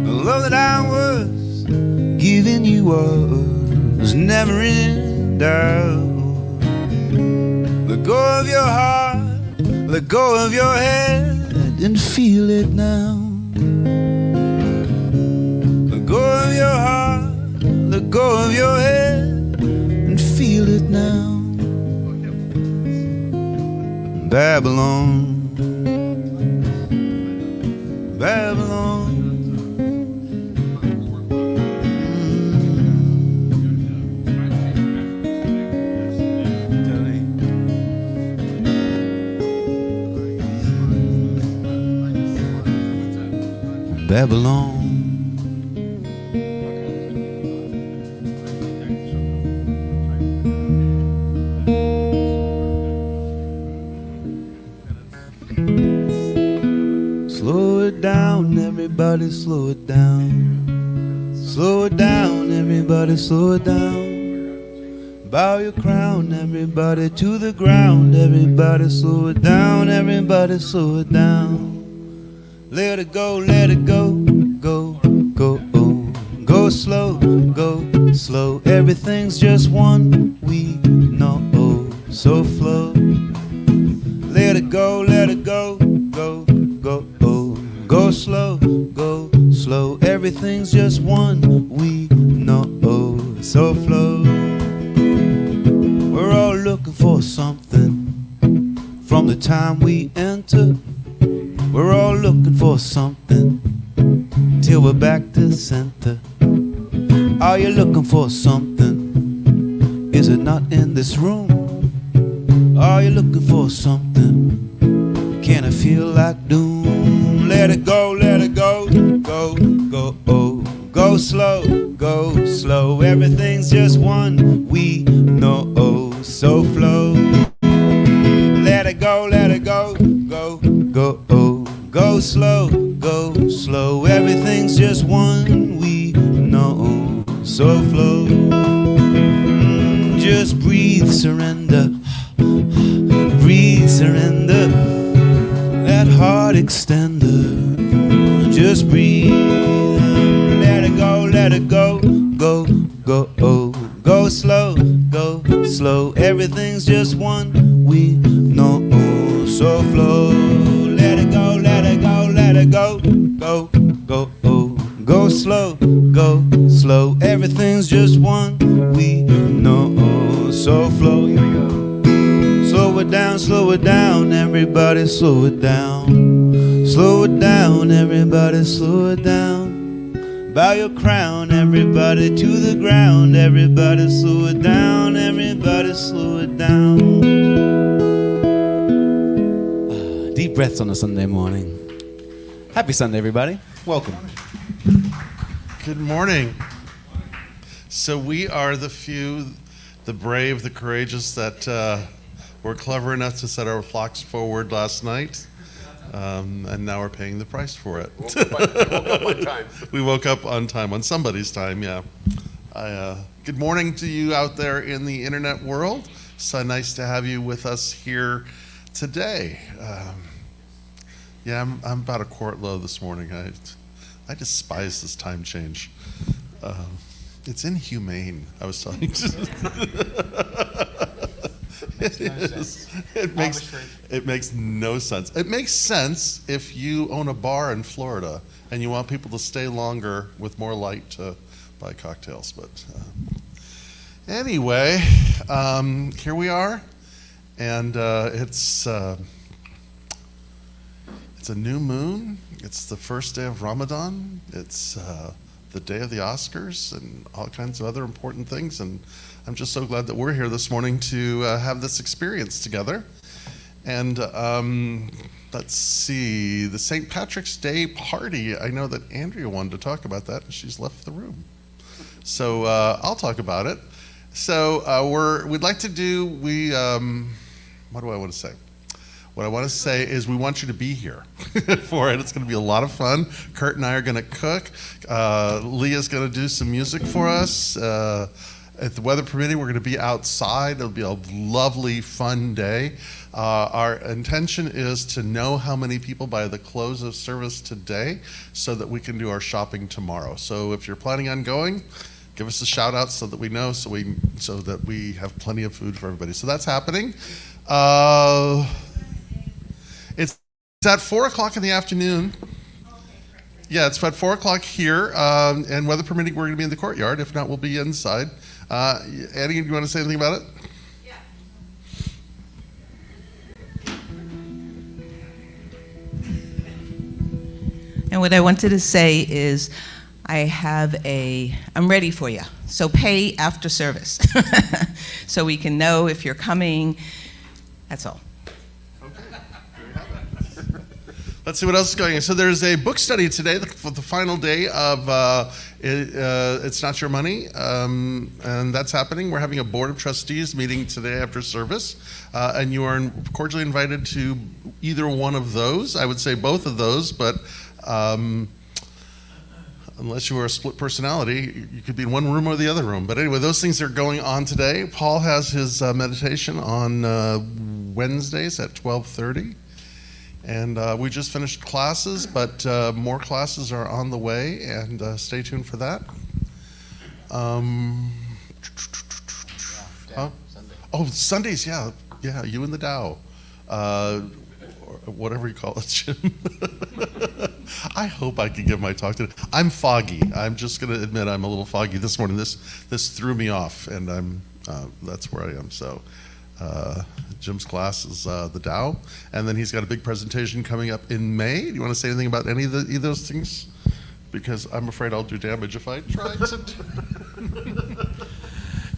The love that I was giving you was never in doubt. Let go of your heart, let go of your head, and feel it now. Let go of your heart, let go of your head, and feel it now. Babylon, Babylon. Babylon. Slow it down, everybody, slow it down. Slow it down, everybody, slow it down. Bow your crown, everybody, to the ground. Everybody, slow it down, everybody, slow it down. Let it go, let it go, go, go, oh. Go slow, go slow. Everything's just one, we know, oh, so flow. Let it go, go, go, oh. Go slow, go slow. Everything's just one, we know, oh, so flow. We're all looking for something from the time we enter. We're all looking for something till we're back to center. Are you looking for something? Is it not in this room? Are you looking for something? Can it feel like doom? Let it go, go, go, oh. Go slow, go slow. Everything's just one, we know, oh, so flow. Let it go, go, go, oh. Go slow, go slow. Everything's just one, we know, so flow. Just breathe, surrender. Breathe, surrender. That heart extender. Just breathe. Let it go, go, go, oh. Go slow, go slow. Everything's just one, we know, so flow. Let it go, let it go, let it go, go, go, oh. Go slow, go slow. Everything's just one, we know, so flow. Here we go. Slow it down, everybody, slow it down. Slow it down, everybody, slow it down. Bow your crown, everybody, to the ground. Everybody, slow it down, everybody, slow it down. Deep breaths on a Sunday morning. Happy Sunday, everybody. Welcome. Good morning. So we are the few, the brave, the courageous that were clever enough to set our flocks forward last night, and now we're paying the price for it. We woke up on time. We woke up on time, on somebody's time, yeah. Good morning to you out there in the internet world. So nice to have you with us here today. Yeah, I'm about a quart low this morning. I despise this time change. It's inhumane, I was telling you. It makes no sense. It makes sense if you own a bar in Florida and you want people to stay longer with more light to buy cocktails. But anyway, here we are, and it's a new moon. It's the first day of Ramadan. It's the day of the Oscars and all kinds of other important things. And I'm just so glad that we're here this morning to have this experience together. And let's see, the St. Patrick's Day party. I know that Andrea wanted to talk about that, and she's left the room. So I'll talk about it. So we'd like to do, what do I want to say? What I want to say is we want you to be here for it. It's going to be a lot of fun. Kurt and I are going to cook. Leah's going to do some music for us. If the weather permitting, we're going to be outside. It'll be a lovely, fun day. Our intention is to know how many people by the close of service today so that we can do our shopping tomorrow. So if you're planning on going, give us a shout out so that we know, so that we have plenty of food for everybody. So that's happening. It's at 4 o'clock in the afternoon. Yeah, it's about 4 o'clock here, and weather permitting, we're going to be in the courtyard. If not, we'll be inside. Annie, do you want to say anything about it? Yeah. And what I wanted to say is I'm ready for you. So pay after service. So we can know if you're coming. That's all. Let's see what else is going on. So there's a book study today, the final day of It's Not Your Money, and that's happening. We're having a board of trustees meeting today after service, and you are cordially invited to either one of those. I would say both of those, but unless you are a split personality, you could be in one room or the other room. But anyway, those things are going on today. Paul has his meditation on Wednesdays at 12:30. And we just finished classes, but more classes are on the way, and stay tuned for that. Sundays, yeah, you and the Dow. Or whatever you call it, Jim. I hope I can give my talk today. I'm foggy. I'm just going to admit I'm a little foggy this morning. This threw me off, and that's where I am. So Jim's class is the Dow, and then he's got a big presentation coming up in May. Do you want to say anything about any of those things? Because I'm afraid I'll do damage if I try to.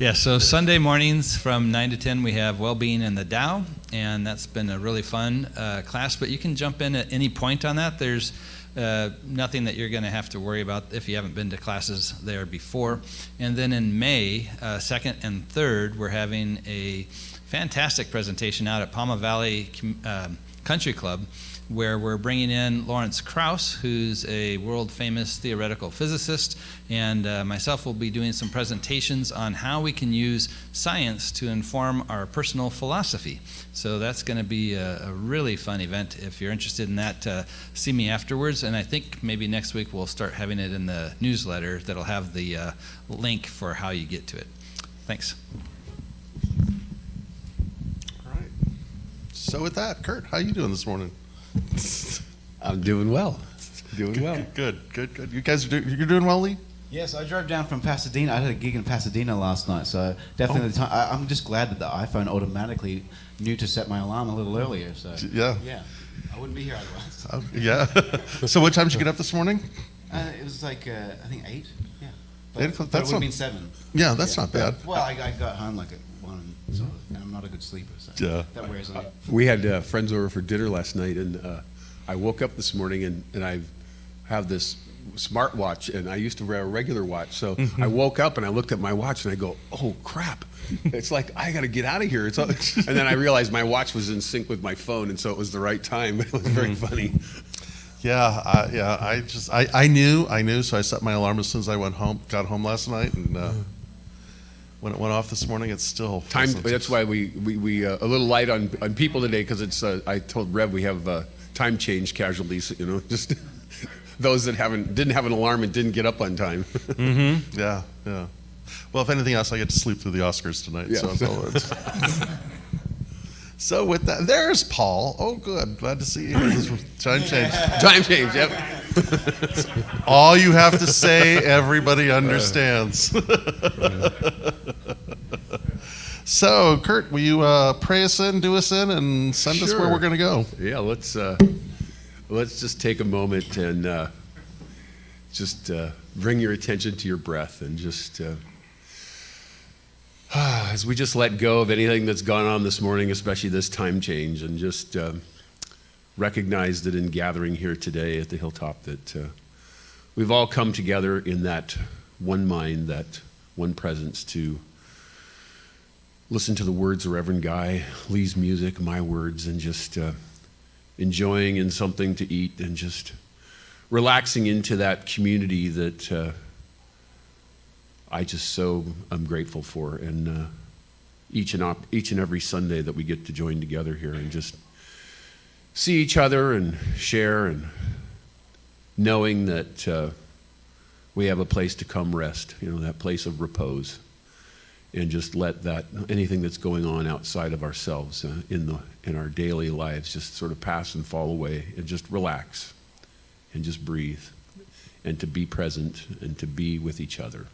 Yeah, so Sunday mornings from 9 to 10 we have Wellbeing in the Dow, and that's been a really fun class, but you can jump in at any point on that. There's nothing that you're going to have to worry about if you haven't been to classes there before. And then in May, 2nd and 3rd, we're having a fantastic presentation out at Palma Valley Country Club, where we're bringing in Lawrence Krauss, who's a world-famous theoretical physicist, and myself will be doing some presentations on how we can use science to inform our personal philosophy. So that's going to be a really fun event. If you're interested in that, see me afterwards, and I think maybe next week we'll start having it in the newsletter that'll have the link for how you get to it. Thanks. All right. So with that, Kurt, how you doing this morning? I'm doing well. Good. You guys you're doing well, Lee? Yes, I drove down from Pasadena. I had a gig in Pasadena last night, so definitely I'm just glad that the iPhone automatically knew to set my alarm a little earlier. So Yeah. I wouldn't be here otherwise. Yeah. So what time did you get up this morning? It was like I think 8. Yeah, but 8 it o'clock, would that's have not- been 7. Yeah, that's not bad. Well, I got home like at 1, so and I'm not a good sleeper, so Yeah. that wears on me. We had friends over for dinner last night, and I woke up this morning, and I have this smartwatch, and I used to wear a regular watch. So I woke up and I looked at my watch, and I go, "Oh crap! It's like I got to get out of here." And then I realized my watch was in sync with my phone, and so it was the right time. It was very funny. I knew, so I set my alarm as soon as I got home last night, and when it went off this morning, it's still Time. That's why we a little light on people today, because it's. I told Rev we have time change casualties. Just those that didn't have an alarm and didn't get up on time. Mm-hmm. Yeah. Well, if anything else, I get to sleep through the Oscars tonight. Yeah. So, so with that, there's Paul. Oh, good. Glad to see you. Time change. Time change. Yep. All you have to say, everybody understands. So, Kurt, will you pray us in, do us in, and send us where Sure. we're going to go? Yeah, let's just take a moment and just bring your attention to your breath, and just as we just let go of anything that's gone on this morning, especially this time change, and just recognize that in gathering here today at the Hilltop, that we've all come together in that one mind, that one presence, to listen to the words of Reverend Guy, Lee's music, my words, and just enjoying in something to eat, and just relaxing into that community that I just so am grateful for. And each and every Sunday that we get to join together here and just see each other and share, and knowing that we have a place to come rest, that place of repose, and just let that anything that's going on outside of ourselves in our daily lives just sort of pass and fall away, and just relax and just breathe, and to be present and to be with each other.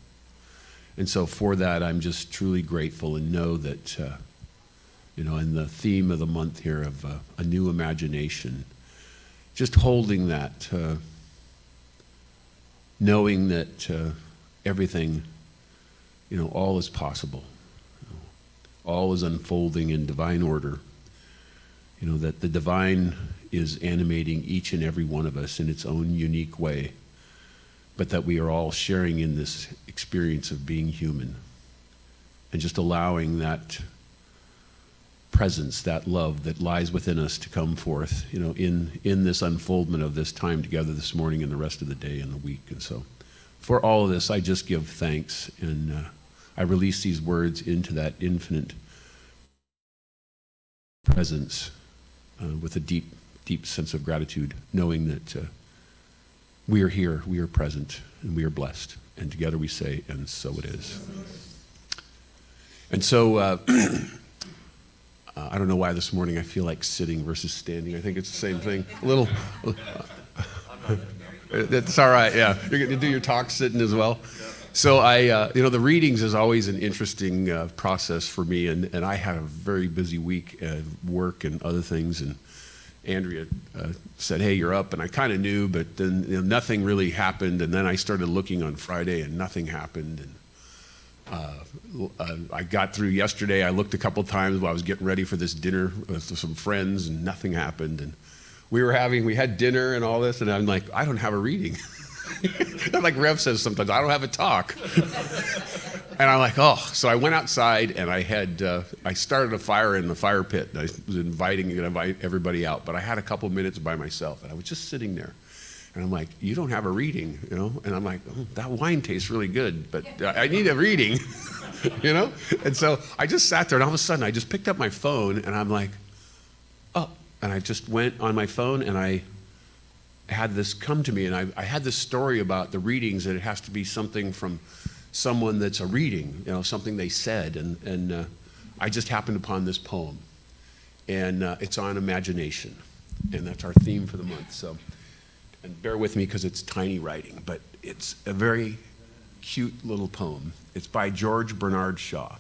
And so for that, I'm just truly grateful, and know that in the theme of the month here of a new imagination, just holding that, knowing that everything, all is possible. All is unfolding in divine order. That the divine is animating each and every one of us in its own unique way, but that we are all sharing in this experience of being human, and just allowing that presence, that love that lies within us to come forth, in this unfoldment of this time together this morning and the rest of the day and the week. And so for all of this, I just give thanks, and I release these words into that infinite presence with a deep, deep sense of gratitude, knowing that we are here, we are present, and we are blessed. And together we say, and so it is. And so, I don't know why this morning I feel like sitting versus standing. I think it's the same thing. A little. It's all right, yeah. You're going to do your talk sitting as well? So the readings is always an interesting process for me, and I had a very busy week at work and other things, and Andrea said, hey, you're up, and I kind of knew, but then nothing really happened, and then I started looking on Friday, and nothing happened, and I got through yesterday. I looked a couple times while I was getting ready for this dinner with some friends, and nothing happened, and we had dinner and all this, and I'm like, I don't have a reading. Like Rev says sometimes, I don't have a talk. And I'm like, oh. So I went outside, and I started a fire in the fire pit. And I was inviting everybody out, but I had a couple minutes by myself, and I was just sitting there. And I'm like, you don't have a reading, And I'm like, oh, that wine tastes really good, but I need a reading, And so I just sat there, and all of a sudden I just picked up my phone, and I'm like, oh. And I just went on my phone, and I had this come to me, and I had this story about the readings, that it has to be something from someone that's a reading, something they said, and I just happened upon this poem, and it's on imagination, and that's our theme for the month. So, and bear with me because it's tiny writing, but it's a very cute little poem. It's by George Bernard Shaw,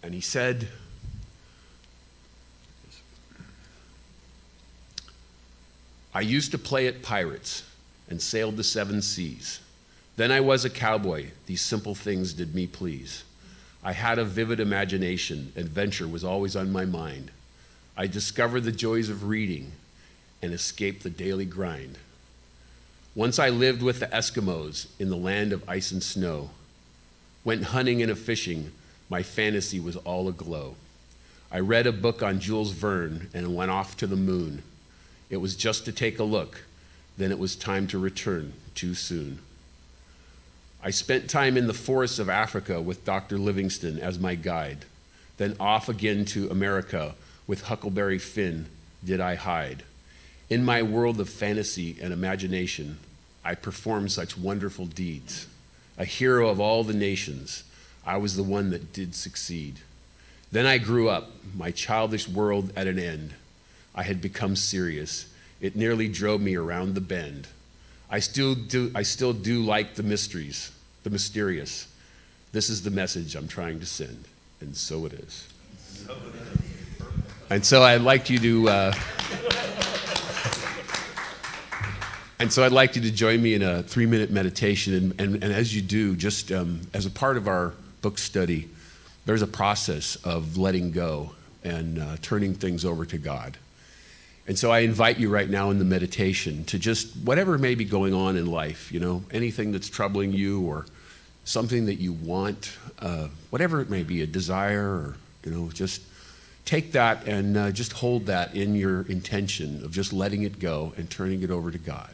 and he said, I used to play at pirates and sailed the 7 seas. Then I was a cowboy. These simple things did me please. I had a vivid imagination. Adventure was always on my mind. I discovered the joys of reading and escaped the daily grind. Once I lived with the Eskimos in the land of ice and snow. Went hunting and a-fishing. My fantasy was all aglow. I read a book on Jules Verne and went off to the moon. It was just to take a look, then it was time to return too soon. I spent time in the forests of Africa with Dr. Livingston as my guide, then off again to America with Huckleberry Finn did I hide. In my world of fantasy and imagination, I performed such wonderful deeds. A hero of all the nations, I was the one that did succeed. Then I grew up, my childish world at an end. I had become serious. It nearly drove me around the bend. I still do like the mysteries, the mysterious. This is the message I'm trying to send, and so it is. And so I'd like you to join me in a 3-minute meditation, and as you do, just as a part of our book study, there's a process of letting go and turning things over to God. And so I invite you right now in the meditation to just, whatever may be going on in life, anything that's troubling you or something that you want, whatever it may be, a desire, or, just take that and just hold that in your intention of just letting it go and turning it over to God.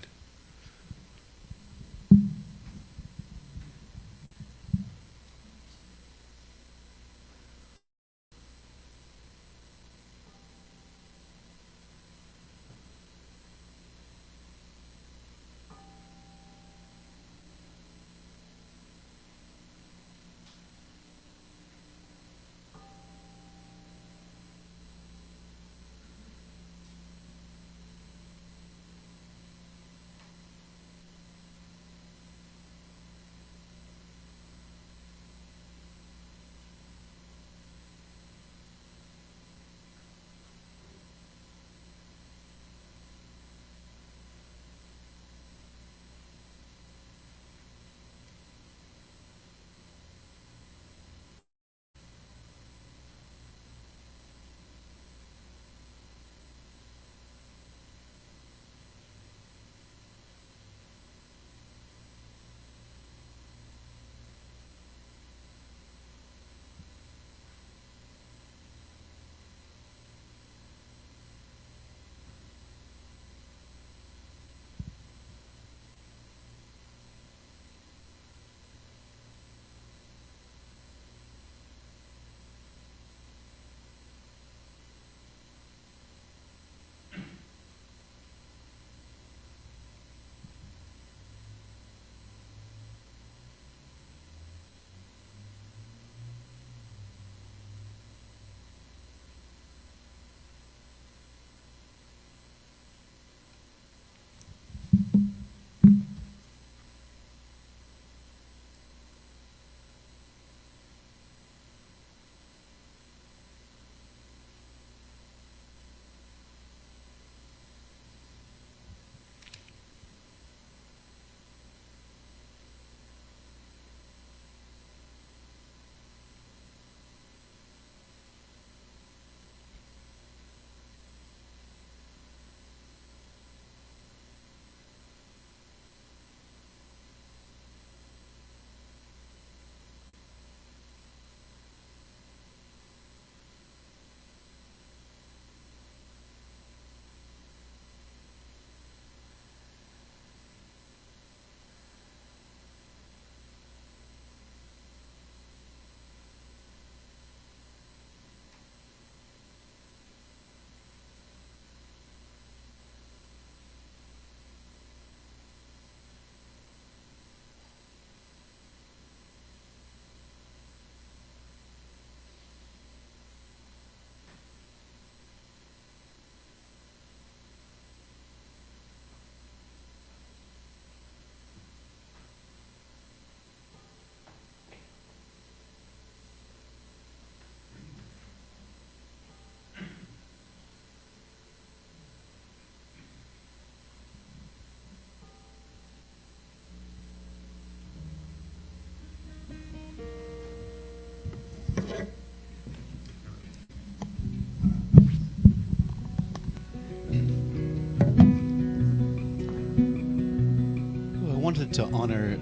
wanted to honor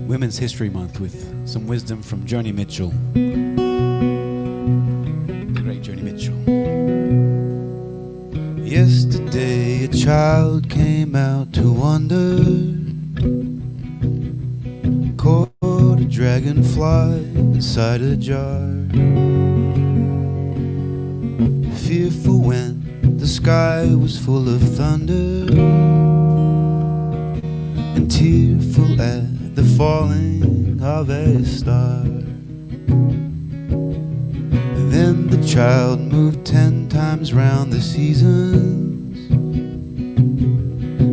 Women's History Month with some wisdom from Joni Mitchell. The great Joni Mitchell. Yesterday a child came out to wander, caught a dragonfly inside a jar. Fearful when the sky was full of thunder, and tearful at the falling of a star. Then the child moved 10 times round the seasons,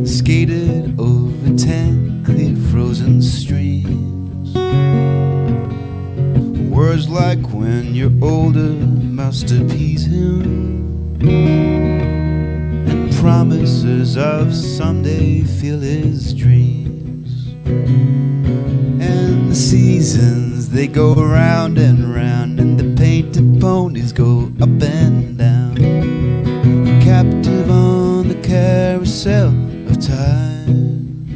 skated over 10 clear frozen streams. Words like when you're older must appease him, and promises of someday fill his dreams. And the seasons, they go round and round, and the painted ponies go up and down, captive on the carousel of time.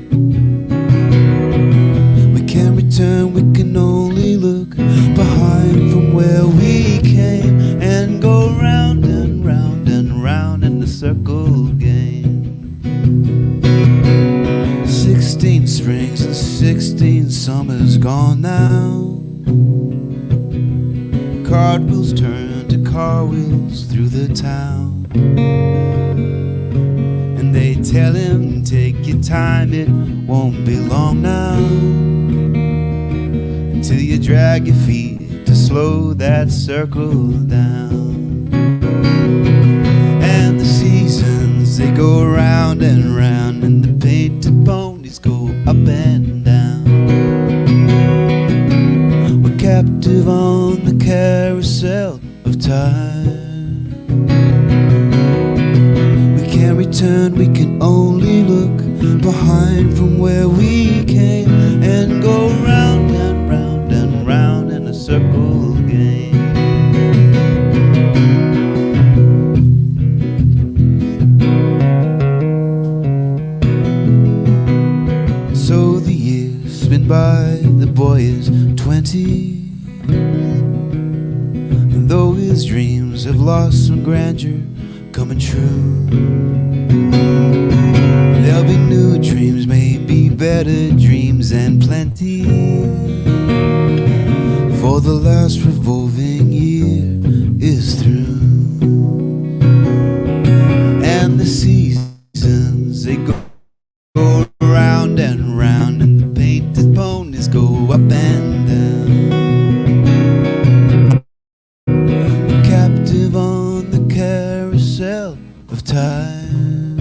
We can't return, we can only look behind from where we came, and go round and round and round in the circle game. 16 springs and 16 summers gone now. Cartwheels turn to car wheels through the town, and they tell him, take your time, it won't be long now, until you drag your feet to slow that circle down. And the seasons, they go round and round, and the painted ponies go up and down. We're captive on the carousel of time. We can't return, we can only look behind from where we came, and go round and round and round in a circle game. So the years spin by, the boy is 20, and though his dreams have lost some grandeur, coming true, there'll be new dreams, maybe better dreams and plenty, for the last revolving year is through. And the seasons, they go round and round, and the painted ponies go up and down, captive on the carousel of time.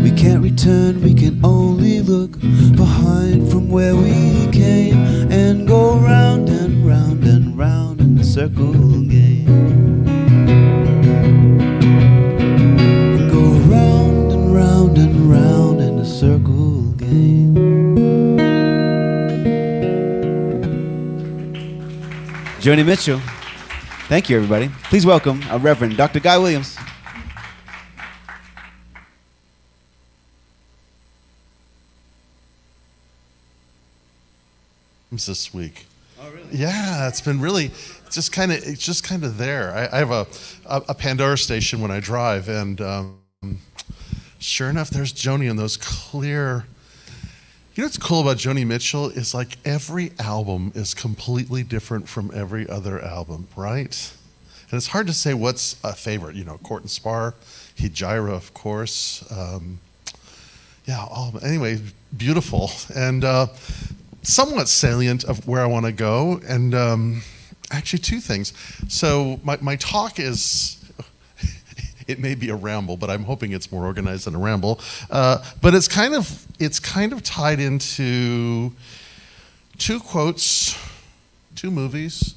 We can't return, we can only look behind from where we came, and go round and round and round in the circle game. And go round and round and round in the circle game. Joni Mitchell. Thank you, everybody. Please welcome our Reverend Dr. Guy Williams. This week. Oh, really? Yeah, it's been really, it's just kind of there. I have a Pandora station when I drive, and sure enough, there's Joni and those clear. You know what's cool about Joni Mitchell is like every album is completely different from every other album, right? And it's hard to say what's a favorite. You know, Court and Spar, Hijira, of course. Anyway, beautiful and somewhat salient of where I want to go. And actually, two things. So my talk is. It may be a ramble, but I'm hoping it's more organized than a ramble. But it's kind of tied into two quotes, two movies,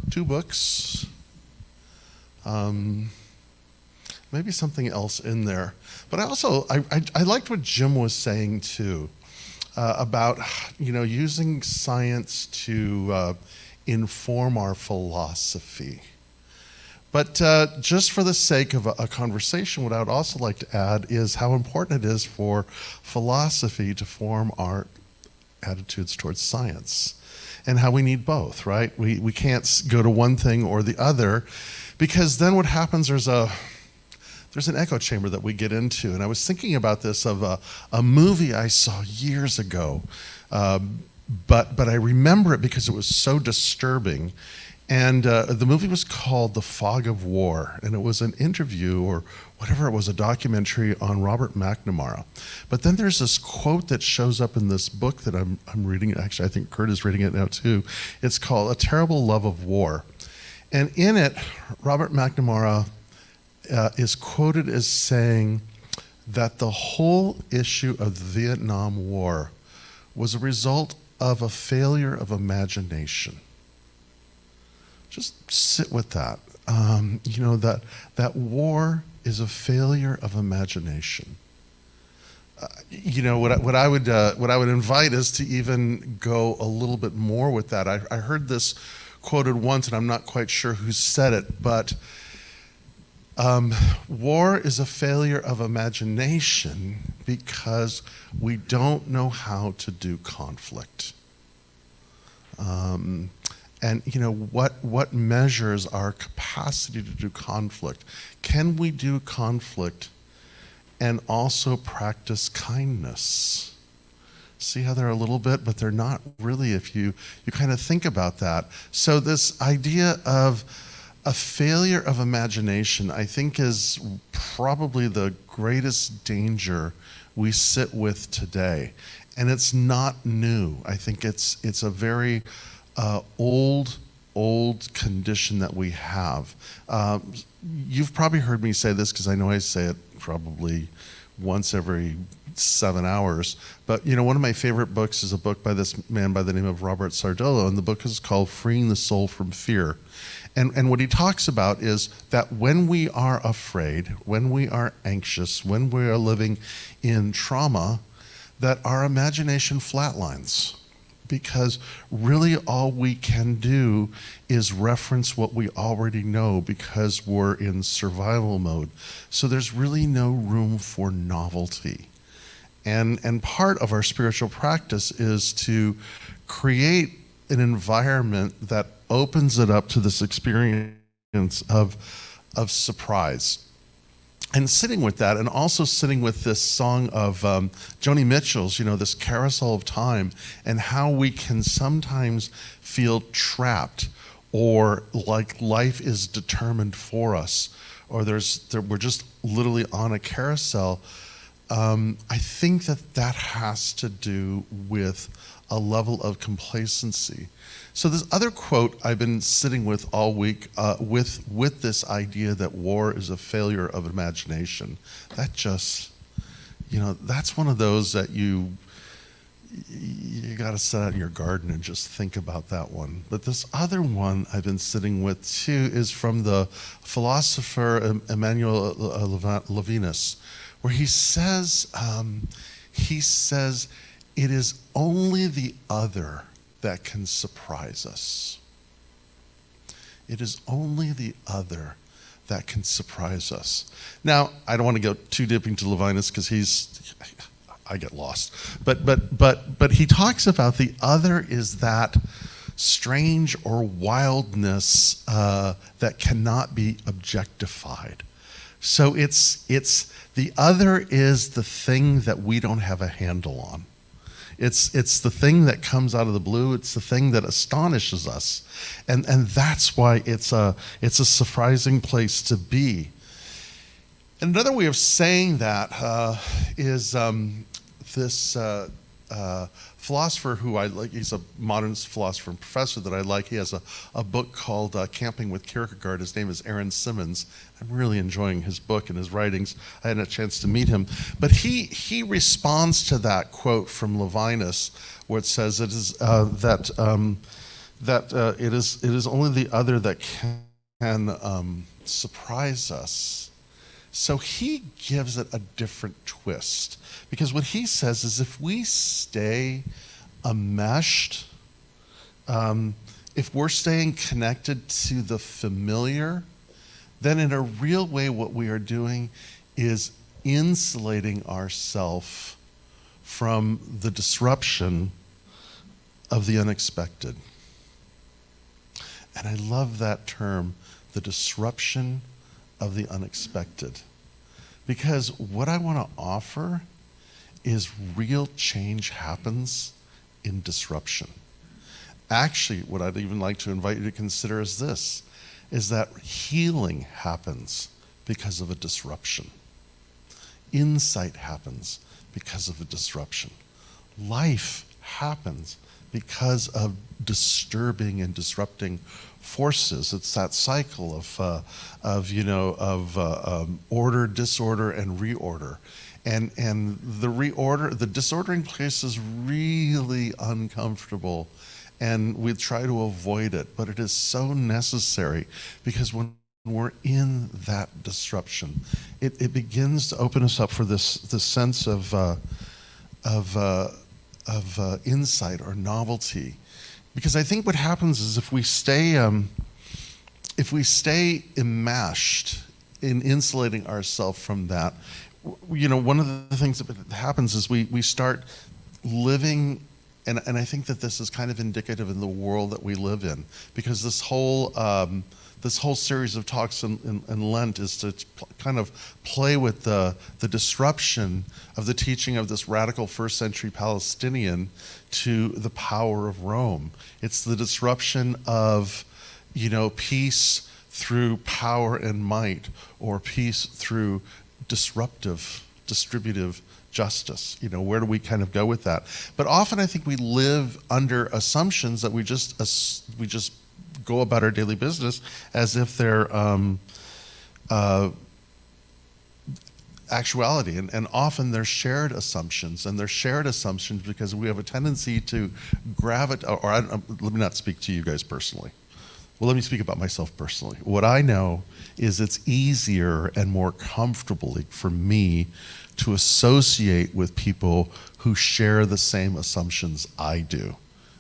two books, maybe something else in there. But I liked what Jim was saying too, about using science to inform our philosophy. But just for the sake of a conversation, what I would also like to add is how important it is for philosophy to form our attitudes towards science, and how we need both, right? We can't go to one thing or the other, because then what happens, there's an echo chamber that we get into. And I was thinking about this of a movie I saw years ago, but I remember it because it was so disturbing. And the movie was called The Fog of War, and it was an interview, or whatever it was, a documentary on Robert McNamara. But then there's this quote that shows up in this book that I'm reading. Actually, I think Kurt is reading it now too. It's called A Terrible Love of War. And in it, Robert McNamara is quoted as saying that the whole issue of the Vietnam War was a result of a failure of imagination. Just sit with that. That war is a failure of imagination. What I would invite is to even go a little bit more with that. I heard this quoted once, and I'm not quite sure who said it, but war is a failure of imagination because we don't know how to do conflict. And what measures our capacity to do conflict? Can we do conflict and also practice kindness? See how they're a little bit, but they're not really if you kind of think about that. So this idea of a failure of imagination, I think, is probably the greatest danger we sit with today. And it's not new. I think it's a very old condition that we have. You've probably heard me say this, because I know I say it probably once every 7 hours. But one of my favorite books is a book by this man by the name of Robert Sardillo, and the book is called Freeing the Soul from Fear. And what he talks about is that when we are afraid, when we are anxious, when we are living in trauma, that our imagination flatlines. Because really all we can do is reference what we already know, because we're in survival mode. So there's really no room for novelty. And part of our spiritual practice is to create an environment that opens it up to this experience of surprise. And sitting with that, and also sitting with this song of Joni Mitchell's, this Carousel of Time, and how we can sometimes feel trapped, or like life is determined for us, or we're just literally on a carousel. I think that has to do with a level of complacency. So this other quote I've been sitting with all week, with this idea that war is a failure of imagination. That just, that's one of those that you got to set out in your garden and just think about that one. But this other one I've been sitting with too is from the philosopher Emmanuel Levinas, where he says, it is only the other that can surprise us. It is only the other that can surprise us. Now, I don't want to go too deep into Levinas, because I get lost. But he talks about the other is that strange or wildness that cannot be objectified. So it's the other is the thing that we don't have a handle on. It's the thing that comes out of the blue. It's the thing that astonishes us, and that's why it's a surprising place to be. And another way of saying that is this philosopher who I like. He's a modern philosopher and professor that I like. He has a book called Camping with Kierkegaard. His name is Aaron Simmons. I'm really enjoying his book and his writings. I had a chance to meet him. But he responds to that quote from Levinas, where it says it is that it is only the other that can surprise us. So he gives it a different twist, because what he says is if we stay enmeshed, if we're staying connected to the familiar, then in a real way what we are doing is insulating ourselves from the disruption of the unexpected. And I love that term, the disruption of the unexpected. Because what I want to offer is real change happens in disruption. Actually, what I'd even like to invite you to consider is this, is that healing happens because of a disruption. Insight happens because of a disruption. Life happens because of disturbing and disrupting forces. It's that cycle of order, disorder, and reorder. And the disordering place is really uncomfortable, and we try to avoid it, but it is so necessary, because when we're in that disruption, it begins to open us up for this sense of insight or novelty. Because I think what happens is if we stay enmeshed in insulating ourselves from that, one of the things that happens is we start living, and I think that this is kind of indicative in the world that we live in, because this whole series of talks in Lent is to kind of play with the disruption of the teaching of this radical first century Palestinian to the power of Rome. It's the disruption of, peace through power and might, or peace through distributive justice. Where do we kind of go with that? But often I think we live under assumptions that we just go about our daily business as if they're actuality, and often they're shared assumptions, and they're shared assumptions because we have a tendency to gravitate. Let me not speak to you guys personally. Well, let me speak about myself personally. What I know is it's easier and more comfortable for me to associate with people who share the same assumptions I do.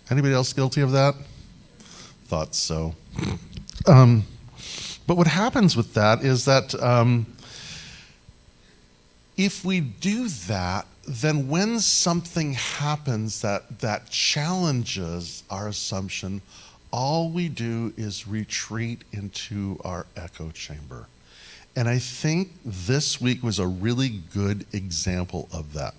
Anybody else guilty of that? Thought so. But what happens with that is that if we do that, then when something happens that challenges our assumption, all we do is retreat into our echo chamber. And I think this week was a really good example of that,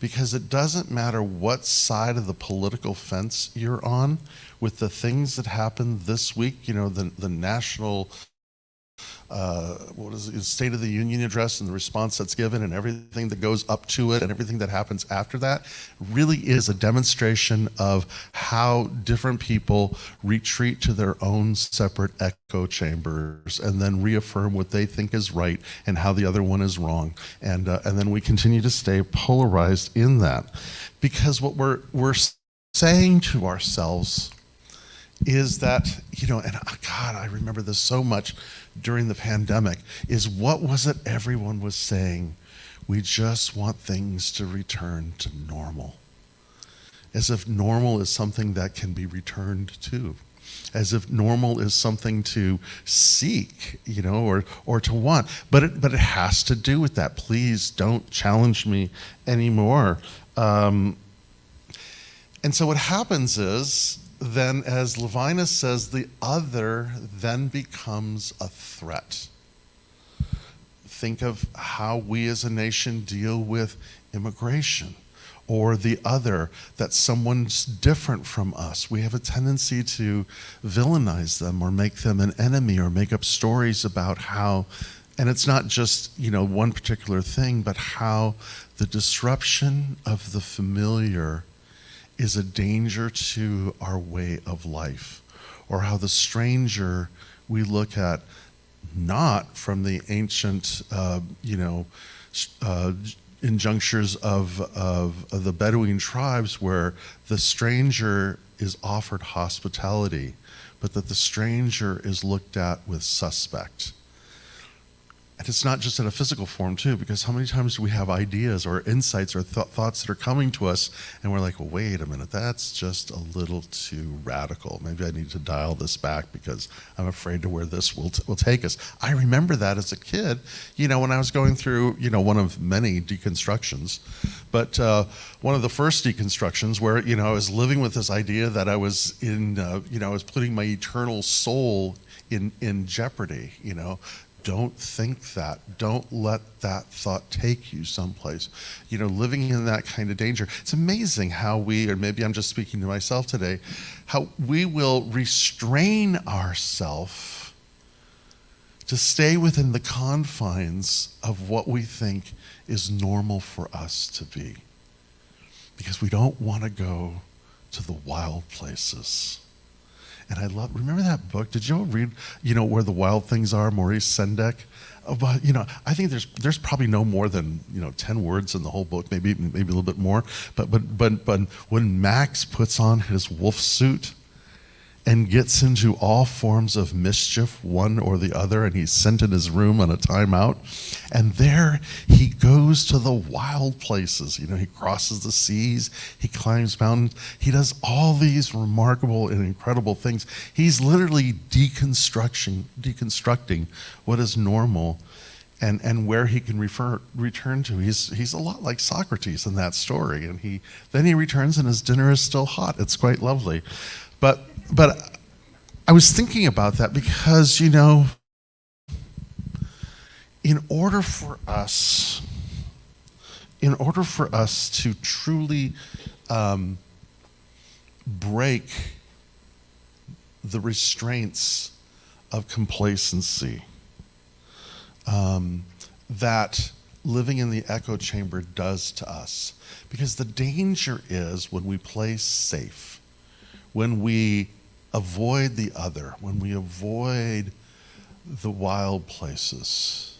because it doesn't matter what side of the political fence you're on with the things that happened this week, the national State of the Union address and the response that's given and everything that goes up to it and everything that happens after that really is a demonstration of how different people retreat to their own separate echo chambers and then reaffirm what they think is right and how the other one is wrong. And then we continue to stay polarized in that. Because what we're saying to ourselves is that, and God, I remember this so much during the pandemic, is what was it everyone was saying? We just want things to return to normal. As if normal is something that can be returned to. As if normal is something to seek, or to want. But it has to do with that. Please don't challenge me anymore. And so what happens is, then, as Levinas says, the other then becomes a threat. Think of how we as a nation deal with immigration, or the other, that someone's different from us. We have a tendency to villainize them or make them an enemy or make up stories about how, and it's not just, one particular thing, but how the disruption of the familiar is a danger to our way of life, or how the stranger we look at not from the ancient, injunctures of the Bedouin tribes, where the stranger is offered hospitality, but that the stranger is looked at with suspect. And it's not just in a physical form, too, because how many times do we have ideas or insights or thoughts that are coming to us, and we're like, well, wait a minute, that's just a little too radical. Maybe I need to dial this back because I'm afraid to where this will take us. I remember that as a kid, when I was going through, one of many deconstructions, but one of the first deconstructions where, I was living with this idea that I was I was putting my eternal soul in jeopardy, Don't think that. Don't let that thought take you someplace. Living in that kind of danger. It's amazing how or maybe I'm just speaking to myself today, how we will restrain ourselves to stay within the confines of what we think is normal for us to be. Because we don't want to go to the wild places. And remember that book? Did you all read, Where the Wild Things Are, Maurice Sendak? But, I think there's probably no more than, 10 words in the whole book, maybe a little bit more. But when Max puts on his wolf suit and gets into all forms of mischief, one or the other, and he's sent in his room on a timeout, and there he goes to the wild places. He crosses the seas, he climbs mountains, he does all these remarkable and incredible things. He's literally deconstructing what is normal and where he can return to. He's a lot like Socrates in that story, and then he returns and his dinner is still hot. It's quite lovely. But I was thinking about that because, in order for us to truly break the restraints of complacency that living in the echo chamber does to us, because the danger is when we play safe, when we avoid the other, when we avoid the wild places,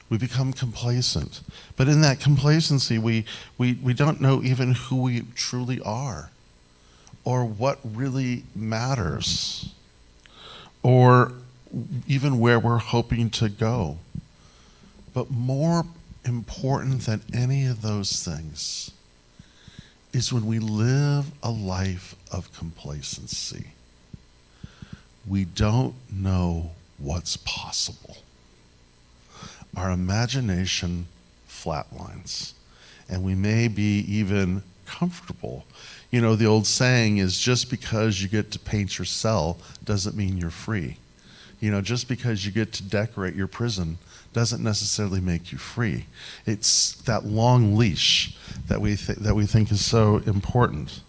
we become complacent. But in that complacency, we don't know even who we truly are, or what really matters, or even where we're hoping to go. But more important than any of those things is when we live a life of complacency. We don't know what's possible. Our imagination flatlines, and we may be even comfortable. The old saying is, just because you get to paint your cell doesn't mean you're free. Just because you get to decorate your prison doesn't necessarily make you free. It's that long leash that we think is so important.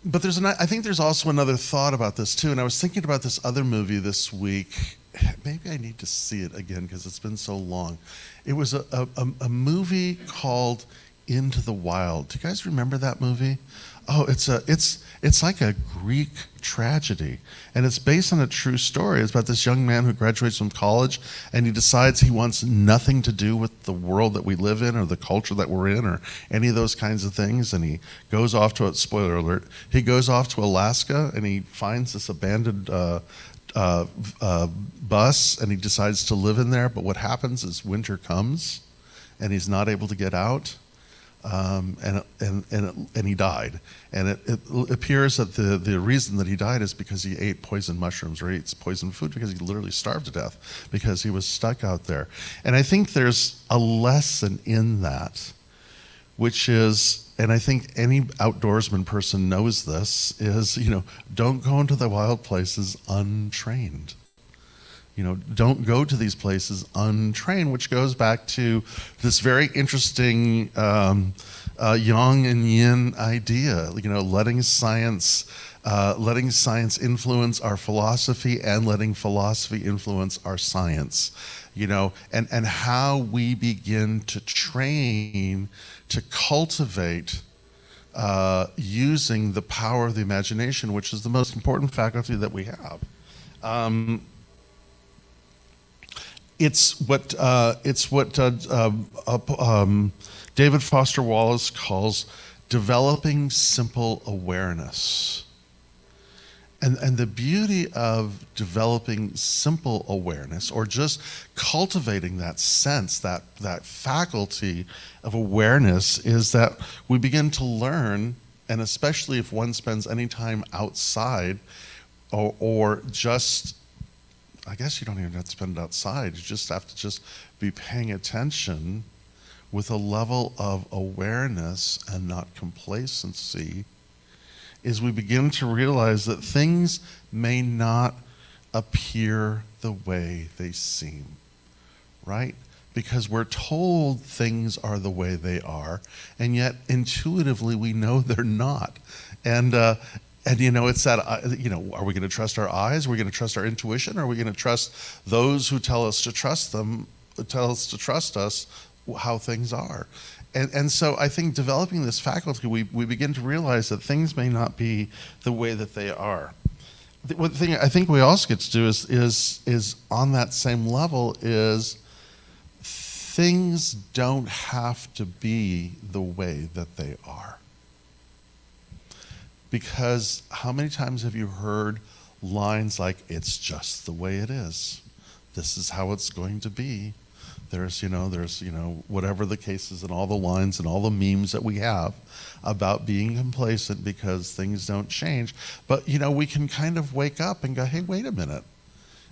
But I think there's also another thought about this too, and I was thinking about this other movie this week. Maybe I need to see it again because it's been so long. It was a movie called Into the Wild. Do you guys remember that movie? Oh, it's like a Greek tragedy, and it's based on a true story. It's about this young man who graduates from college, and he decides he wants nothing to do with the world that we live in, or the culture that we're in, or any of those kinds of things. And he goes off to spoiler alert. He goes off to Alaska, and he finds this abandoned bus, and he decides to live in there. But what happens is winter comes, and he's not able to get out. And he died. And it appears that the reason that he died is because he ate poison mushrooms or ate poison food, because he literally starved to death because he was stuck out there. And I think there's a lesson in that, which is, and I think any outdoorsman person knows this, is, don't go into the wild places untrained. Don't go to these places untrained, which goes back to this very interesting yang and yin idea. Letting science influence our philosophy, and letting philosophy influence our science. And how we begin to train to cultivate using the power of the imagination, which is the most important faculty that we have. It's what David Foster Wallace calls developing simple awareness. And the beauty of developing simple awareness, or just cultivating that sense, that faculty of awareness, is that we begin to learn, and especially if one spends any time outside, or just, I guess you don't even have to spend it outside, you just have to just be paying attention with a level of awareness and not complacency, is we begin to realize that things may not appear the way they seem, right? Because we're told things are the way they are, and yet intuitively we know they're not. And it's that, are we going to trust our eyes? Are we going to trust our intuition? Or are we going to trust those who tell us to trust them, tell us to trust us, how things are? And so I think developing this faculty, we begin to realize that things may not be the way that they are. One thing I think we also get to do is on that same level is things don't have to be the way that they are. Because how many times have you heard lines like, it's just the way it is. This is how it's going to be. There's whatever the case is, and all the lines and all the memes that we have about being complacent because things don't change. But, we can kind of wake up and go, hey, wait a minute.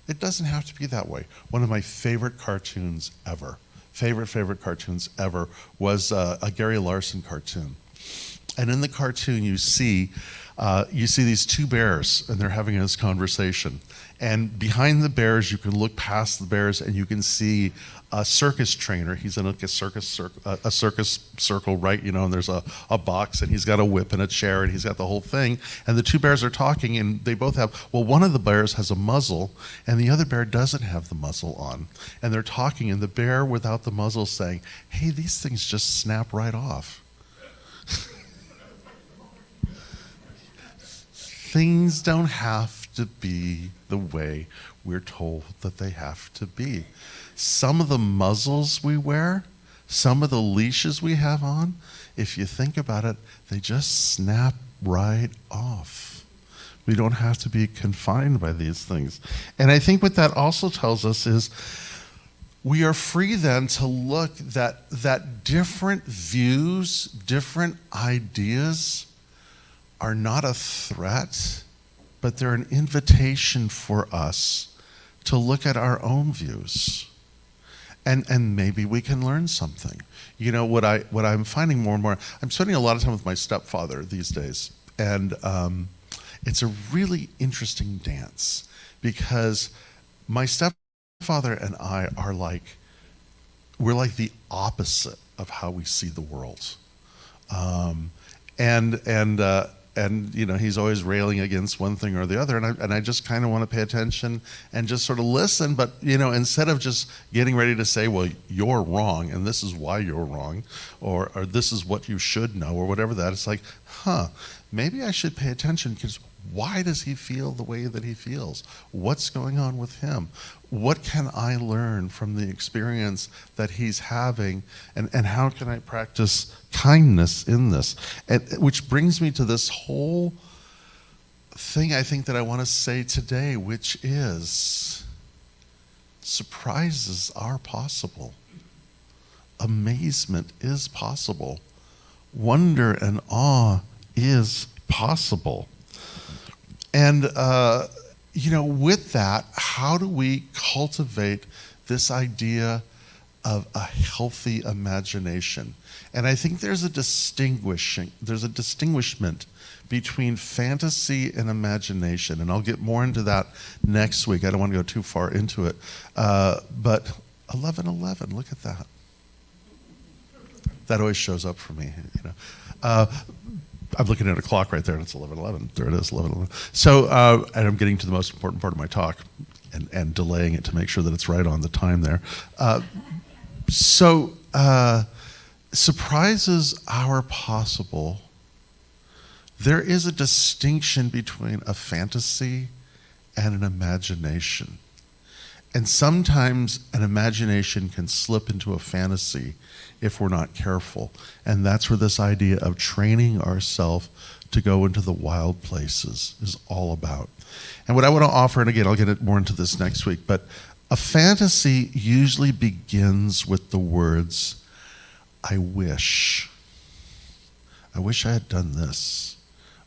It doesn't have to be that way. One of my favorite cartoons ever, favorite cartoons ever, was a Gary Larson cartoon. And in the cartoon, you see these two bears, and they're having this conversation. And behind the bears, you can look past the bears, and you can see a circus trainer. He's in a circus circle, right? And there's a box, and he's got a whip and a chair, and he's got the whole thing. And the two bears are talking, and they both have, one of the bears has a muzzle, and the other bear doesn't have the muzzle on. And they're talking, and the bear without the muzzle is saying, hey, these things just snap right off. Things don't have to be the way we're told that they have to be. Some of the muzzles we wear, some of the leashes we have on, if you think about it, they just snap right off. We don't have to be confined by these things. And I think what that also tells us is we are free then to look that different views, different ideas are not a threat, but they're an invitation for us to look at our own views. And maybe we can learn something. What I'm finding more and more, I'm spending a lot of time with my stepfather these days, and it's a really interesting dance, because my stepfather and I are we're like the opposite of how we see the world. And he's always railing against one thing or the other, and I just kind of want to pay attention and just sort of listen. But instead of just getting ready to say, well, you're wrong and this is why you're wrong, or this is what you should know, or whatever that, it's like, maybe I should pay attention, because why does he feel the way that he feels? What's going on with him? What can I learn from the experience that he's having, and how can I practice kindness in this? Which brings me to this whole thing I think that I want to say today, which is surprises are possible. Amazement is possible. Wonder and awe is possible. And, with that, how do we cultivate this idea of a healthy imagination? And I think there's a distinguishment between fantasy and imagination. And I'll get more into that next week. I don't want to go too far into it. But 11:11, look at that. That always shows up for me, I'm looking at a clock right there, and it's 11:11. There it is, 11:11. So, and I'm getting to the most important part of my talk, and delaying it to make sure that it's right on the time there. Surprises are possible. There is a distinction between a fantasy and an imagination. And sometimes an imagination can slip into a fantasy if we're not careful. And that's where this idea of training ourselves to go into the wild places is all about. And what I want to offer, and again, I'll get more into this next week, but a fantasy usually begins with the words, I wish. I wish I had done this.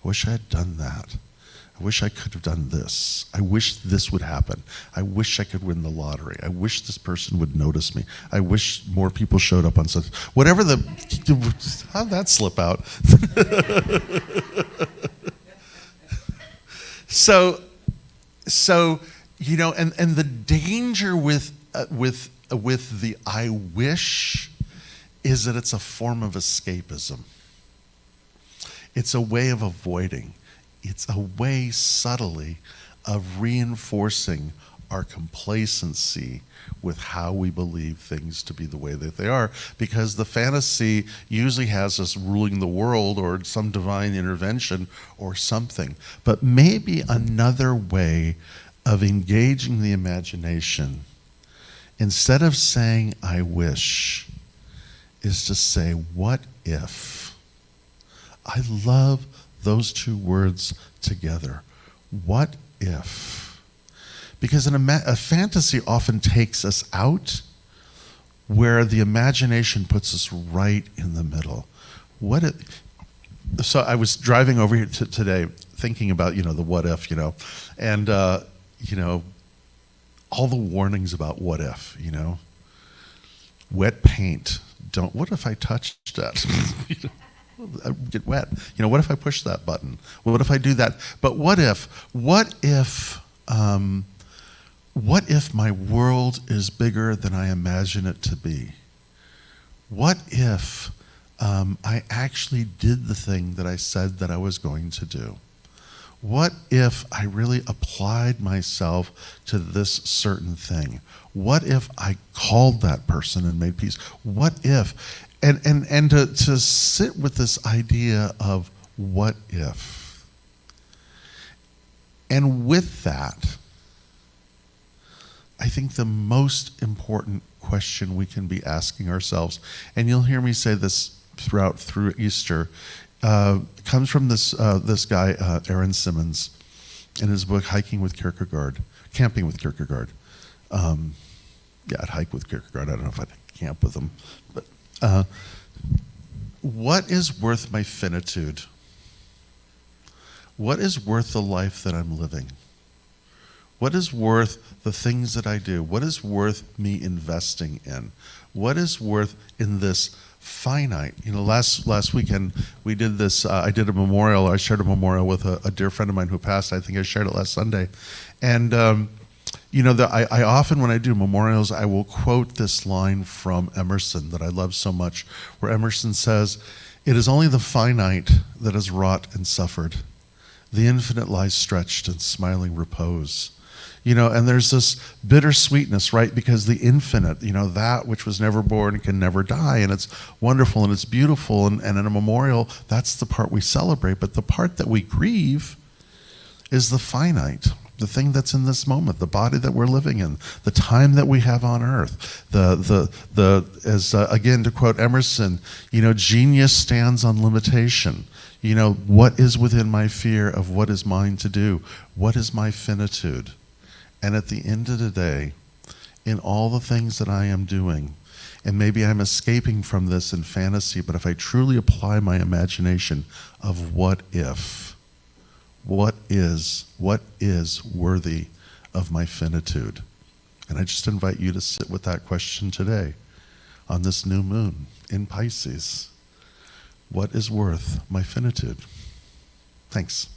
I wish I had done that. I wish I could have done this. I wish this would happen. I wish I could win the lottery. I wish this person would notice me. I wish more people showed up on such. Whatever how'd that slip out? So, and the danger with the I wish is that it's a form of escapism. It's a way of avoiding. It's a way subtly of reinforcing our complacency with how we believe things to be the way that they are, because the fantasy usually has us ruling the world or some divine intervention or something. But maybe another way of engaging the imagination, instead of saying I wish, is to say what if. I love those two words together. What if? Because a fantasy often takes us out where the imagination puts us right in the middle. So I was driving over here today thinking about, the what if, and, all the warnings about what if, wet paint. What if I touched that? I get wet. What if I push that button? What if I do that? But what if my world is bigger than I imagine it to be? What if I actually did the thing that I said that I was going to do? What if I really applied myself to this certain thing? What if I called that person and made peace? What if? And to sit with this idea of what if. And with that, I think the most important question we can be asking ourselves, and you'll hear me say this through Easter, comes from this guy, Aaron Simmons, in his book Camping with Kierkegaard. I'd hike with Kierkegaard. I don't know if I'd camp with him, but what is worth my finitude? What is worth the life that I'm living? What is worth the things that I do? What is worth me investing in? What is worth in this finite? Last weekend we did this. I did a memorial. I shared a memorial with a dear friend of mine who passed. I think I shared it last Sunday, and I often, when I do memorials, I will quote this line from Emerson that I love so much, where Emerson says, "It is only the finite that is wrought and suffered. The infinite lies stretched in smiling repose." And there's this bittersweetness, right? Because the infinite, that which was never born can never die, and it's wonderful and it's beautiful, and in a memorial, that's the part we celebrate. But the part that we grieve is the finite, the thing that's in this moment, the body that we're living in, the time that we have on earth. Again, to quote Emerson, genius stands on limitation. What is within my fear of what is mine to do? What is my finitude? And at the end of the day, in all the things that I am doing, and maybe I'm escaping from this in fantasy, but if I truly apply my imagination of what if, what is worthy of my finitude? And I just invite you to sit with that question today on this new moon in Pisces. What is worth my finitude? Thanks.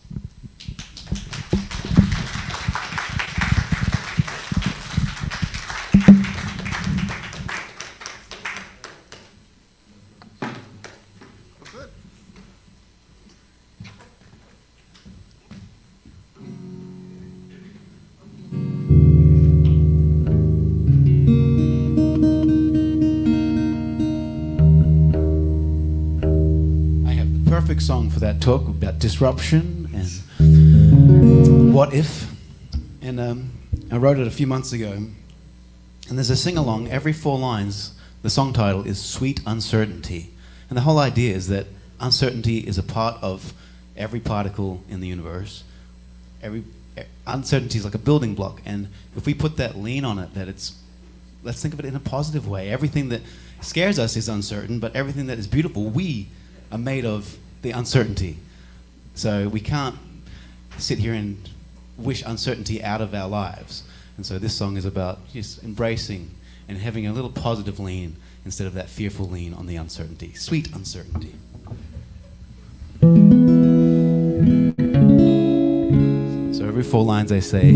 Perfect song for that talk about disruption and what if. And I wrote it a few months ago. And there's a sing-along. Every 4 lines, the song title is Sweet Uncertainty. And the whole idea is that uncertainty is a part of every particle in the universe. Uncertainty is like a building block, and if we put that lean on it, let's think of it in a positive way. Everything that scares us is uncertain, but everything that is beautiful, we are made of the uncertainty. So we can't sit here and wish uncertainty out of our lives. And so this song is about just embracing and having a little positive lean instead of that fearful lean on the uncertainty. Sweet uncertainty. So every 4 lines I say,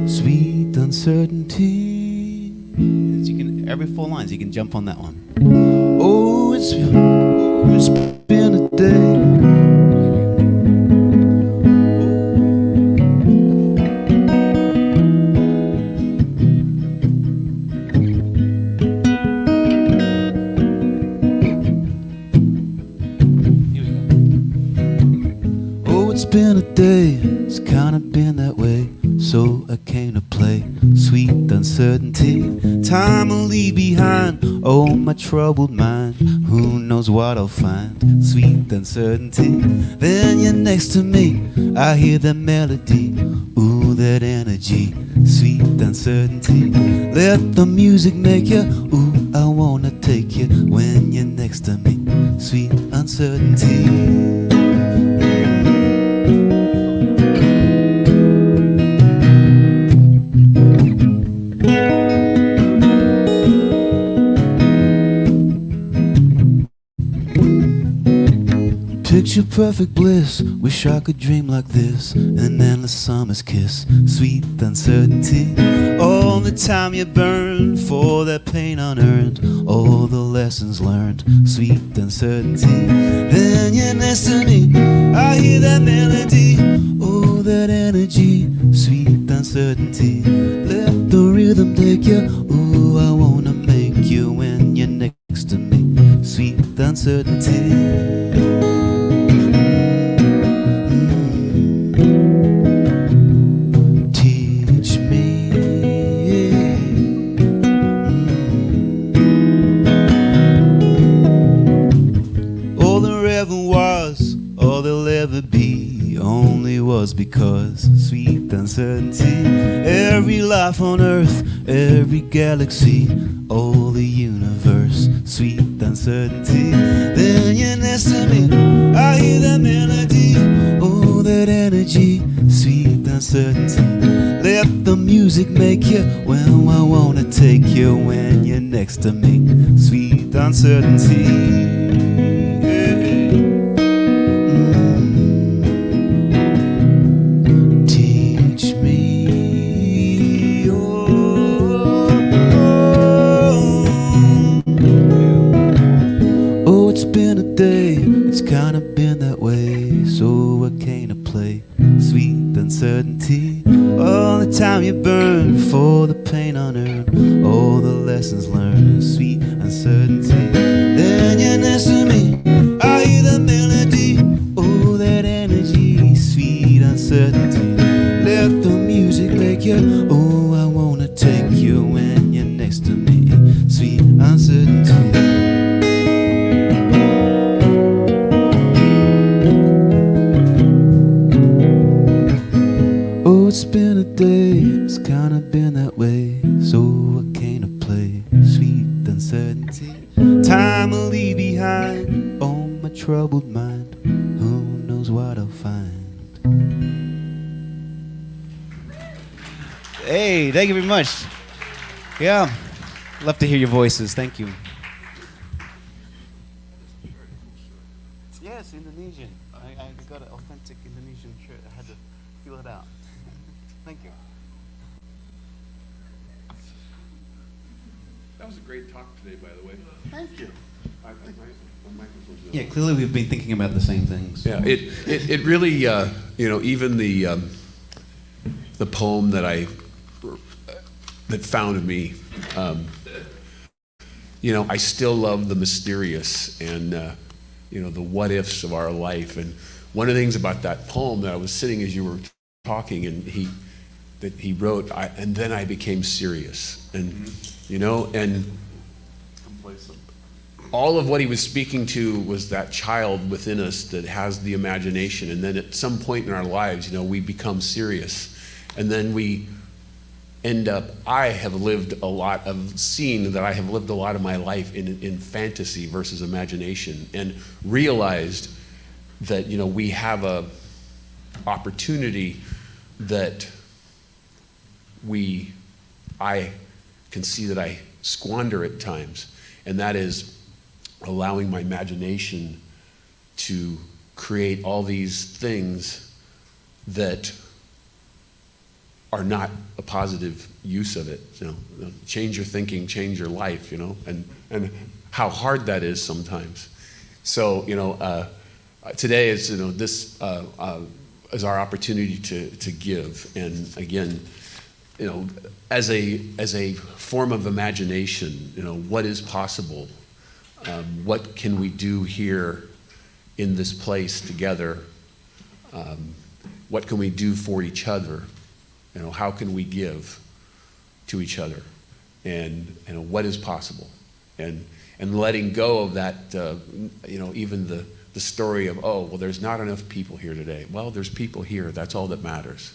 sweet uncertainty. Every 4 lines you can jump on that one. Oh, it's been a day. It's been a day, it's kinda been that way, so I came to play sweet uncertainty. Time will leave behind, oh my troubled mind, who knows what I'll find, sweet uncertainty. Then you're next to me, I hear that melody, ooh that energy, sweet uncertainty. Let the music make you, ooh I wanna take you, when you're next to me, sweet uncertainty. Picture perfect bliss, wish I could dream like this, an endless summer's kiss, sweet uncertainty. All the time you burn for that pain unearned, all the lessons learned, sweet uncertainty. Then you're next to me, I hear that melody, oh that energy, sweet uncertainty. Let the rhythm take you, ooh I wanna make you when you're next to me, sweet uncertainty. Because sweet uncertainty, every life on earth, every galaxy, all the universe, sweet uncertainty. Then you're next to me, I hear that melody, oh that energy, sweet uncertainty. Let the music make you, well I wanna take you when you're next to me, sweet uncertainty. Kinda been that way, so I came to play sweet uncertainty. All the time you burn for the pain unearned, all the lessons learned, sweet uncertainty. Then you're next to me, I hear the melody, oh that energy, sweet uncertainty. Let the music make you, oh I wanna take you when you're next to me, sweet uncertainty. It's been a day, it's kinda been that way, so I came to play sweet uncertainty. Time will leave behind on my troubled mind, who knows what I'll find. Hey, thank you very much. Yeah, love to hear your voices, thank you. Yes, Indonesian. I got an authentic Indonesian shirt, I had to feel it out. Thank you. That was a great talk today, by the way. Thank you. Yeah, clearly we've been thinking about the same things. Yeah, it really, even the poem that found me, I still love the mysterious and, the what ifs of our life. And one of the things about that poem that I was sitting as you were talking, and he wrote, and then I became serious, and complacent. all of what he was speaking to was that child within us that has the imagination. And then at some point in our lives, we become serious. And then we end up, I have lived a lot of my life in fantasy versus imagination, and realized that, we have a opportunity that I can see that I squander at times, and that is allowing my imagination to create all these things that are not a positive use of it. Change your thinking, change your life, and how hard that is sometimes. So, today is, this is our opportunity to give. And again, as a form of imagination, what is possible? What can we do here in this place together? What can we do for each other? How can we give to each other? And what is possible? And letting go of that, even the story of, oh, well, there's not enough people here today. Well, there's people here. That's all that matters.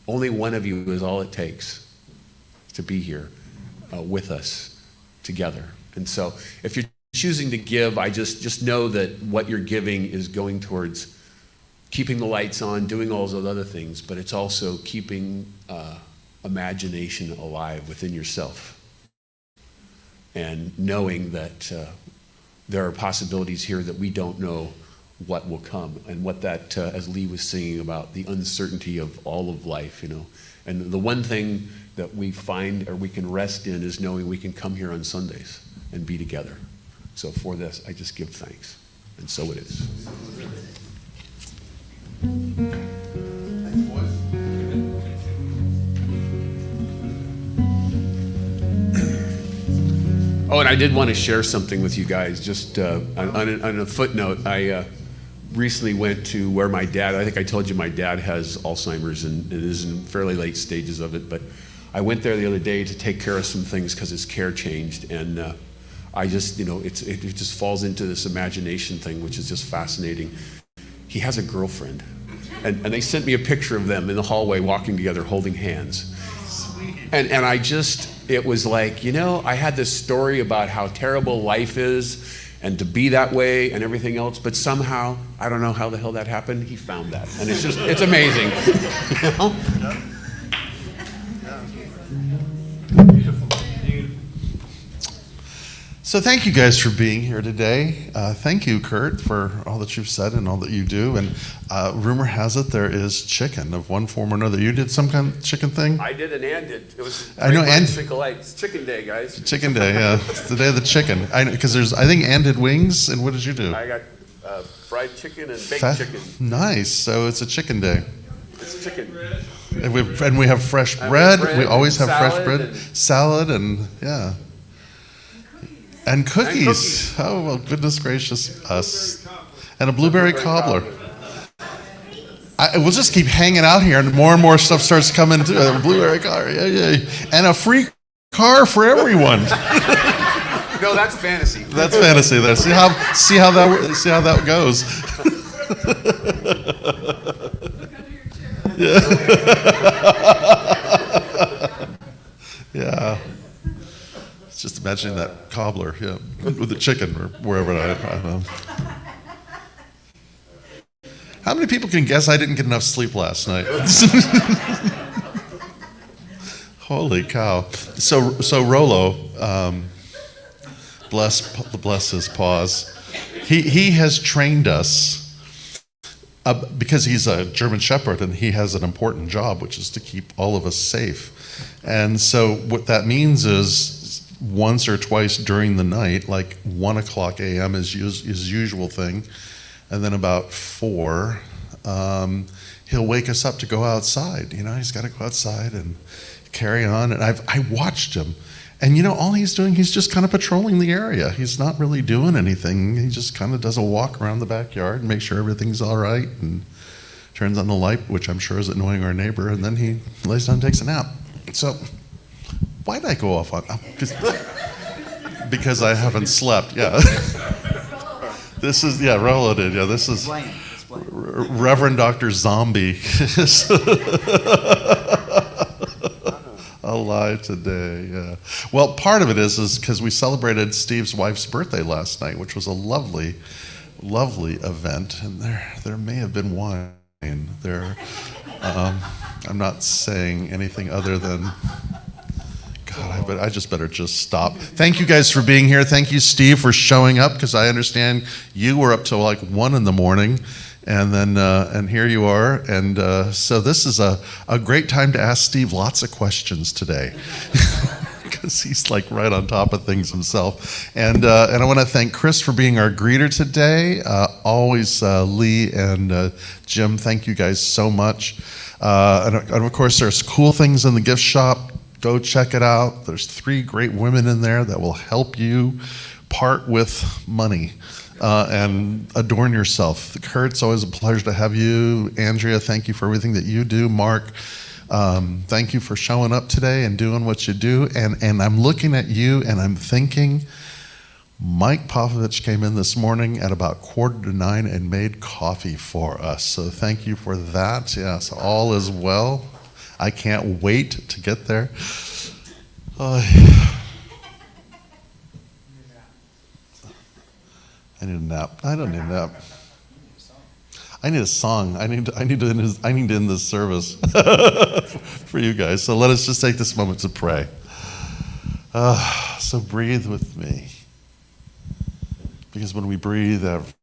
Only one of you is all it takes to be here with us together. And so if you're choosing to give, I just know that what you're giving is going towards keeping the lights on, doing all those other things, but it's also keeping imagination alive within yourself. And knowing that there are possibilities here that we don't know what will come, and what that, as Lee was singing about, the uncertainty of all of life, And the one thing that we find, or we can rest in, is knowing we can come here on Sundays and be together. So for this, I just give thanks. And so it is. Oh, and I did want to share something with you guys. Just on a footnote, I recently went to where my dad, I think I told you my dad has Alzheimer's and is in fairly late stages of it, but I went there the other day to take care of some things because his care changed, and I just, it just falls into this imagination thing, which is just fascinating. He has a girlfriend, and they sent me a picture of them in the hallway walking together holding hands. And I just, it was like, I had this story about how terrible life is and to be that way and everything else, but somehow, I don't know how the hell that happened, he found that. And it's amazing. So thank you guys for being here today. Thank you, Kurt, for all that you've said and all that you do. And rumor has it there is chicken of one form or another. You did some kind of chicken thing? I did, and Ann did. It was I know, Ann. It's Chicken Day, guys. Chicken Day, yeah. It's the day of the chicken. Because I think Ann did wings, and what did you do? I got fried chicken and baked chicken. Nice. So it's a chicken day. It's chicken. And we have fresh bread. We always have fresh bread, salad, and yeah. And cookies. Oh, well, goodness gracious us. And a blueberry cobbler. We'll just keep hanging out here, and more stuff starts coming too. A blueberry cobbler, yeah. And a free car for everyone. No, that's fantasy. That's fantasy there. See how that goes. Yeah. Yeah. Just imagining that cobbler, yeah, with the chicken or wherever I don't know. How many people can guess I didn't get enough sleep last night? Holy cow! So Rollo, bless his paws. He has trained us because he's a German Shepherd and he has an important job, which is to keep all of us safe. And so what that means is, once or twice during the night, like 1 o'clock a.m. is his usual thing, and then about 4, he'll wake us up to go outside. He's got to go outside and carry on. And I watched him, and all he's doing, he's just kind of patrolling the area. He's not really doing anything. He just kind of does a walk around the backyard and make sure everything's all right, and turns on the light, which I'm sure is annoying our neighbor, and then he lays down and takes a nap. So why did I go off on? because I haven't slept. Yeah. This is, Rolo did. Yeah, this is Reverend Dr. Zombie. Alive today, yeah. Well, part of it is because we celebrated Steve's wife's birthday last night, which was a lovely, lovely event. And there may have been wine there. I'm not saying anything other than, God, I just better stop. Thank you guys for being here. Thank you, Steve, for showing up, because I understand you were up till like 1 a.m. And then, and here you are. And so this is a great time to ask Steve lots of questions today, because he's like right on top of things himself. And I want to thank Chris for being our greeter today. Always Lee and Jim, thank you guys so much. And of course, there's cool things in the gift shop. Go check it out. There's 3 great women in there that will help you part with money. And adorn yourself. Kurt, it's always a pleasure to have you. Andrea, thank you for everything that you do. Mark, thank you for showing up today and doing what you do. And I'm looking at you and I'm thinking, Mike Popovich came in this morning at about 8:45 and made coffee for us. So thank you for that. Yes, all is well. I can't wait to get there. I need a nap. I don't need a nap. I need a song. I need to end this service for you guys. So let us just take this moment to pray. So breathe with me, because when we breathe, everything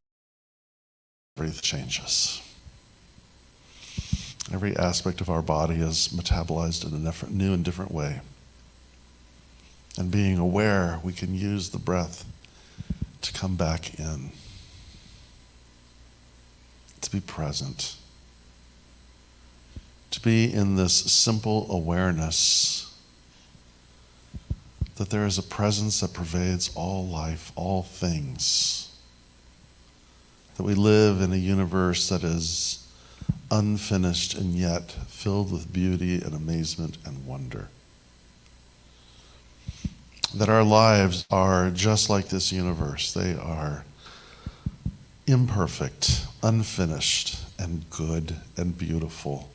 changes. Every aspect of our body is metabolized in a new and different way. And being aware, we can use the breath to come back in, to be present, to be in this simple awareness that there is a presence that pervades all life, all things, that we live in a universe that is unfinished and yet filled with beauty and amazement and wonder. That our lives are just like this universe. They are imperfect, unfinished, and good, and beautiful,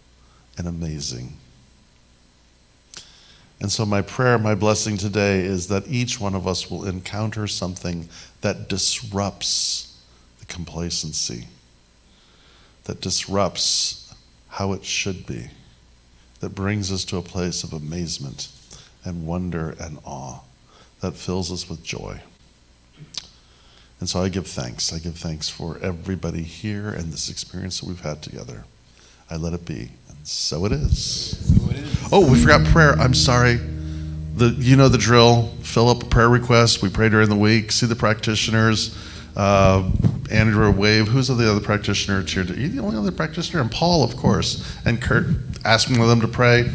and amazing. And so my prayer, my blessing today is that each one of us will encounter something that disrupts the complacency, that disrupts how it should be, that brings us to a place of amazement and wonder and awe, that fills us with joy. And so I give thanks. I give thanks for everybody here and this experience that we've had together. I let it be, and so it is. Oh, we forgot prayer. I'm sorry. You know the drill. Fill up a prayer request. We pray during the week. See the practitioners. Andrew, wave. Who's the other practitioner here? Are you the only other practitioner? And Paul, of course. And Kurt, ask one of them to pray.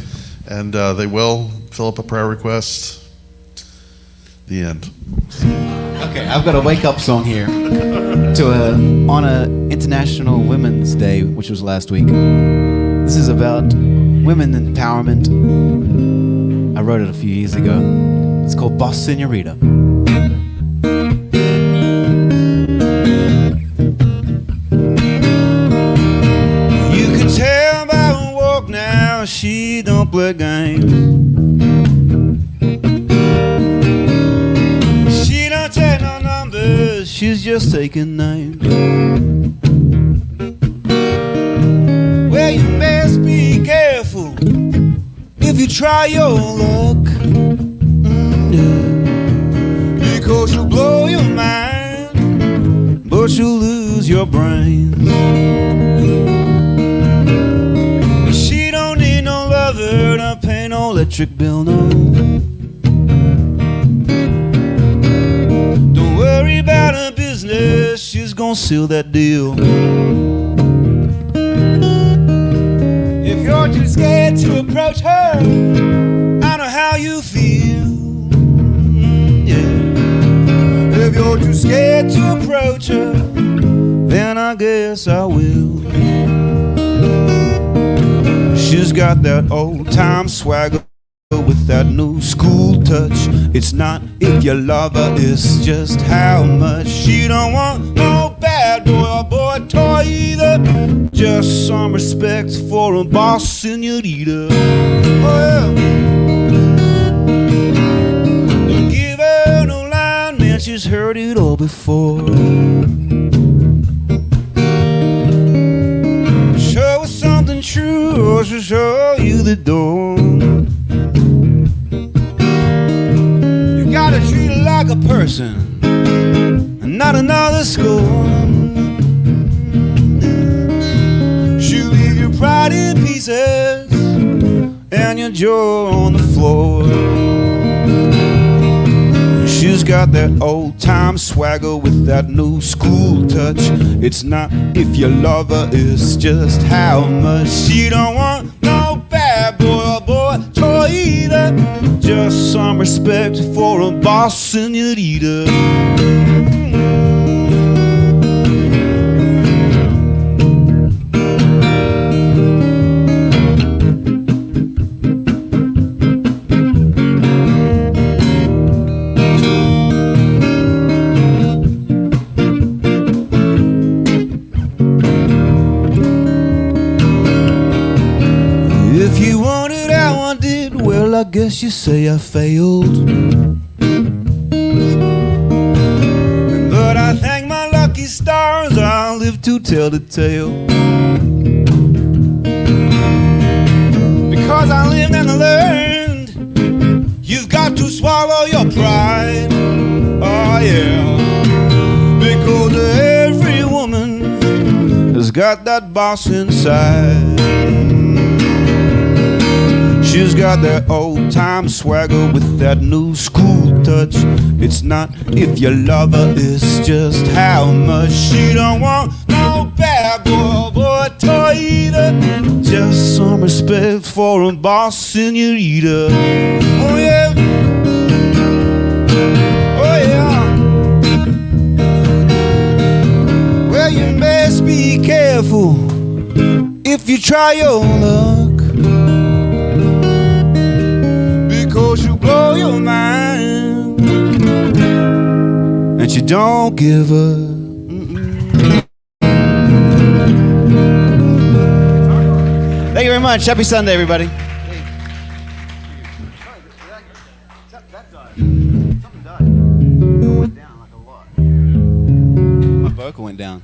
And they will fill up a prayer request. The end. Okay, I've got a wake-up song here to honor International Women's Day, which was last week. This is about women empowerment. I wrote it a few years ago. It's called Boss Senorita. You can tell by her walk now, she don't play games. She don't take no numbers, she's just taking names. Well, you best be careful if you try your luck, yeah. Because you'll blow your mind, but you'll lose your brains. She don't need no lover to pay no electric bill, no. Don't worry about her business, she's gonna seal that deal. If you're too scared to approach her, I know how you feel, yeah. If you're too scared to approach her, then I guess I will. She's got that old time swagger. with that new school touch. It's not if you love her, it's just how much. She don't want no bad boy or boy toy either, just some respect for a boss senorita. Oh yeah. Don't give her no line, man, she's heard it all before. Show her something true, or she'll show you the door. Gotta treat her like a person and not another score. She'll leave your pride in pieces and your jaw on the floor. She's got that old time swagger with that new school touch. It's not if you love her, it's just how much. She don't want no bad boy or boy toy either, just some respect for a boss senorita. If you wanted how I did, well, I guess you say I failed. But I thank my lucky stars I live to tell the tale. Because I lived and I learned, you've got to swallow your pride. Oh yeah. Because every woman has got that boss inside. She's got that old time swagger with that new school touch. It's not if you love her, it's just how much. She don't want no bad boy, boy toy either, just some respect for a boss senorita. Oh yeah. Oh yeah. Well, you best be careful if you try your luck, because you blow your mind and you don't give up. Thank you very much. Happy Sunday, everybody. My vocal went down.